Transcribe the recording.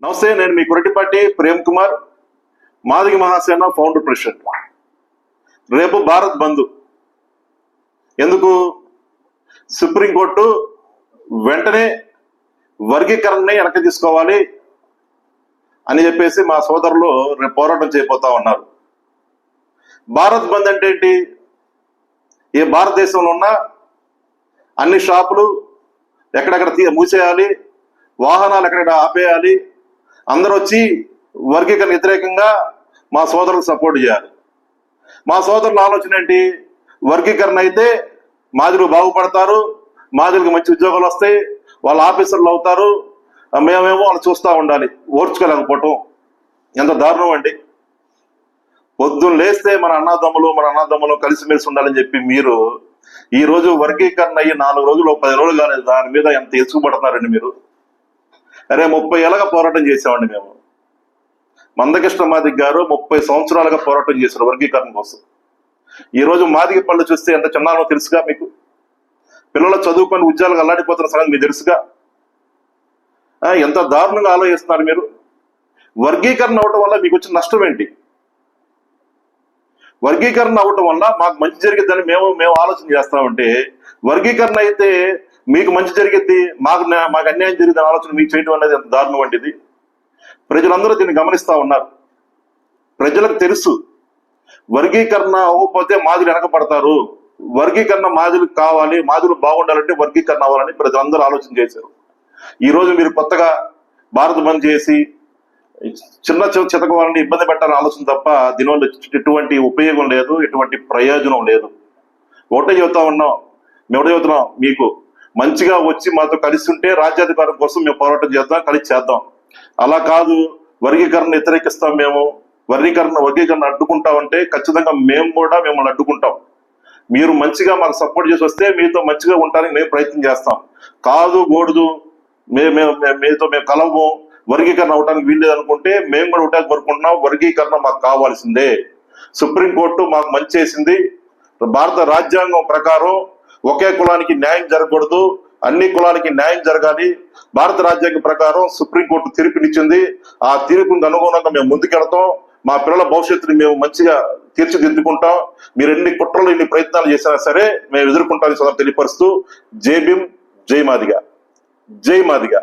నమస్తే, నేను మీ కురటిపాటి Prem Kumar, Madiga Mahasena founder president. రేపు భారత్ బంద్. ఎందుకు? సుప్రీంకోర్టు వెంటనే వర్గీకరణని వెనక్కి తీసుకోవాలి అని చెప్పేసి మా సోదరులు రేపు పోరాటం చేయబోతా ఉన్నారు. భారత్ బంద్ అంటే ఏంటి? ఏ భారతదేశంలో ఉన్న అన్ని షాపులు ఎక్కడెక్కడ మూసేయాలి, వాహనాలు ఎక్కడెక్కడ ఆపేయాలి, అందరూ వచ్చి వర్గీకరణ వ్యతిరేకంగా మా సోదరులకు సపోర్ట్ చేయాలి. మా సోదరుల ఆలోచన ఏంటి? వర్గీకరణ అయితే మాదిలు బాగుపడతారు, మాదిలకు మంచి ఉద్యోగాలు వస్తాయి, వాళ్ళ ఆఫీసర్లు అవుతారు, మేమేమో వాళ్ళు చూస్తూ ఉండాలి. ఓర్చుకోలేకపోవటం ఎంత దారుణం అండి. పొద్దున్న లేస్తే మన అన్నదమ్ములు కలిసిమెలిసి ఉండాలని చెప్పి మీరు ఈ రోజు వర్గీకరణ అయ్యి 4 రోజులు 10 రోజులు కానీ దాని మీద ఎంత ఎసుగుపడుతున్నారండి మీరు. అరే 30 ఏళ్ళగా పోరాటం చేసామండి మేము. మందకృష్ణ మాదిగ గారు 30 సంవత్సరాలుగా పోరాటం చేశారు వర్గీకరణ కోసం. ఈ రోజు మాదిగ పళ్ళు చూస్తే ఎంత చిన్నానో తెలుసుగా మీకు. పిల్లలు చదువుకొని ఉద్యోగాలకు అల్లాడిపోతున్న సంగతి మీకు తెలుసుగా. ఎంత దారుణంగా ఆలోచిస్తున్నారు మీరు. వర్గీకరణ అవటం వల్ల మీకు వచ్చిన నష్టం ఏంటి? వర్గీకరణ అవటం వల్ల మాకు మంచి జరిగిద్దని మేము ఆలోచన చేస్తామంటే, వర్గీకరణ అయితే మీకు మంచి జరిగిద్ది, మాకు అన్యాయం జరిగిద్దని ఆలోచన మీకు చేయడం అనేది ఎంత దారుణం వంటిది. ప్రజలందరూ దీన్ని గమనిస్తా ఉన్నారు. ప్రజలకు తెలుసు వర్గీకరణ అవ్వకపోతే మాదిరి వెనకపడతారు, వర్గీకరణ మాదిరికి కావాలి, మాదిరి బాగుండాలంటే వర్గీకరణ అవ్వాలని ప్రజలందరూ ఆలోచన చేశారు. ఈ రోజు మీరు కొత్తగా భారత్ బంద్ చేసి చిన్న చితకవాలని ఇబ్బంది పెట్టాలని ఆలోచన తప్ప దీనివల్ల ఎటువంటి ఉపయోగం లేదు, ఎటువంటి ప్రయోజనం లేదు. ఒకటే చెబుతున్నాం, మీకు మంచిగా వచ్చి మాతో కలిసి ఉంటే రాజ్యాధికారం కోసం మేము పోరాటం చేద్దాం, కలిసి చేద్దాం. అలా కాదు వర్గీకరణ వ్యతిరేకిస్తాం, మేము వర్గీకరణ అడ్డుకుంటామంటే ఖచ్చితంగా మేము కూడా మిమ్మల్ని అడ్డుకుంటాం. మీరు మంచిగా మాకు సపోర్ట్ చేసి వస్తే మీతో మంచిగా ఉండడానికి మేము ప్రయత్నం చేస్తాం. కాదు గోడదు మీతో మేము కలవము, వర్గీకరణ అవడానికి వీల్లేదు అనుకుంటే మేము కూడా ఉండడానికి కోరుకుంటున్నాం. వర్గీకరణ మాకు కావాల్సిందే. సుప్రీంకోర్టు మాకు మంచి చేసింది. భారత రాజ్యాంగం ప్రకారం ఒకే కులానికి న్యాయం జరగకూడదు, అన్ని కులానికి న్యాయం జరగాలి. భారత రాజ్యాంగం ప్రకారం సుప్రీంకోర్టు తీర్పునిచ్చింది. ఆ తీర్పునికి అనుగుణంగా మేము ముందుకెళ్తాం. మా పిల్లల భవిష్యత్తుని మేము మంచిగా తీర్చిదిద్దుకుంటాం. మీరు ఎన్ని కుట్రలు ఎన్ని ప్రయత్నాలు చేసినా సరే మేము ఎదుర్కొంటామని తెలియపరుస్తూ జై భీమ్, జై మాదిగ, జై మాదిగ.